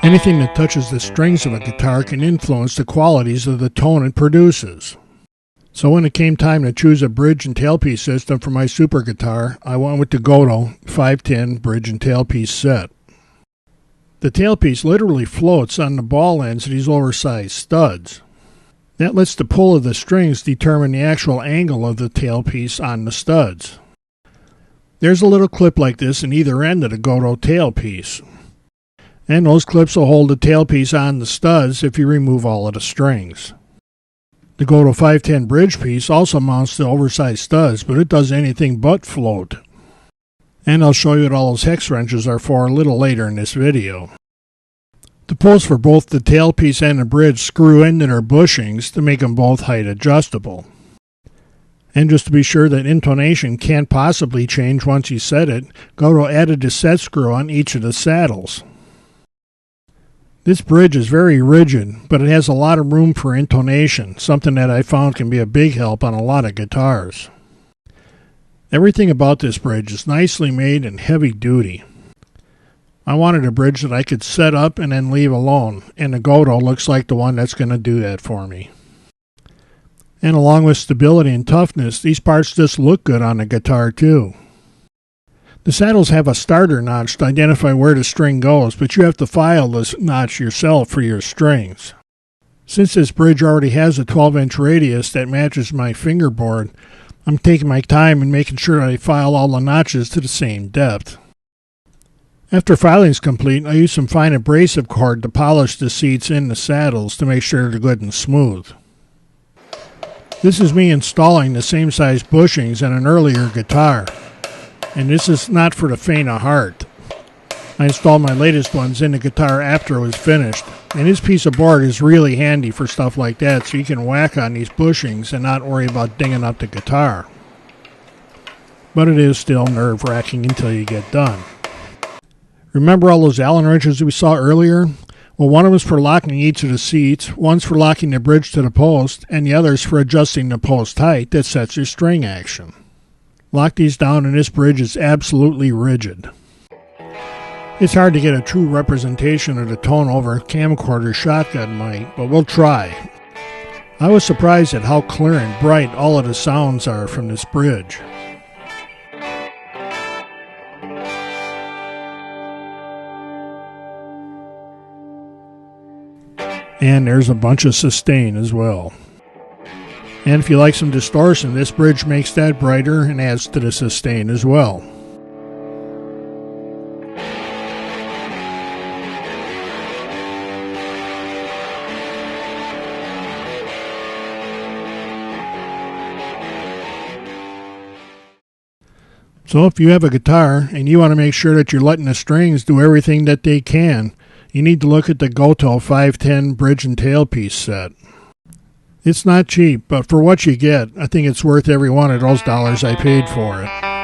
Anything that touches the strings of a guitar can influence the qualities of the tone it produces. So when it came time to choose a bridge and tailpiece system for my super guitar, I went with the Gotoh 510 bridge and tailpiece set. The tailpiece literally floats on the ball ends of these oversized studs. That lets the pull of the strings determine the actual angle of the tailpiece on the studs. There's a little clip like this in either end of the Gotoh tailpiece. And those clips will hold the tailpiece on the studs if you remove all of the strings. The Gotoh 510 bridge piece also mounts the oversized studs, but it does anything but float. And I'll show you what all those hex wrenches are for a little later in this video. The pulls for both the tailpiece and the bridge screw into their bushings to make them both height adjustable. And just to be sure that intonation can't possibly change once you set it, Gotoh added a set screw on each of the saddles. This bridge is very rigid, but it has a lot of room for intonation, something that I found can be a big help on a lot of guitars. Everything about this bridge is nicely made and heavy duty. I wanted a bridge that I could set up and then leave alone, and the Gotoh looks like the one that's going to do that for me. And along with stability and toughness, these parts just look good on the guitar too. The saddles have a starter notch to identify where the string goes, but you have to file this notch yourself for your strings. Since this bridge already has a 12-inch radius that matches my fingerboard, I'm taking my time and making sure that I file all the notches to the same depth. After filing is complete, I use some fine abrasive cord to polish the seats in the saddles to make sure they're good and smooth. This is me installing the same size bushings in an earlier guitar. And this is not for the faint of heart. I installed my latest ones in the guitar after it was finished, and this piece of board is really handy for stuff like that, so you can whack on these bushings and not worry about dinging up the guitar. But it is still nerve-wracking until you get done. Remember all those Allen wrenches we saw earlier? Well, one of them is for locking each of the seats, one's for locking the bridge to the post, and the other is for adjusting the post height that sets your string action. Lock these down and this bridge is absolutely rigid. It's hard to get a true representation of the tone over a camcorder shotgun mic, but we'll try. I was surprised at how clear and bright all of the sounds are from this bridge. And there's a bunch of sustain as well. And if you like some distortion, this bridge makes that brighter and adds to the sustain as well. So if you have a guitar and you want to make sure that you're letting the strings do everything that they can, you need to look at the Gotoh 510 bridge and tailpiece set. It's not cheap, but for what you get, I think it's worth every one of those dollars I paid for it.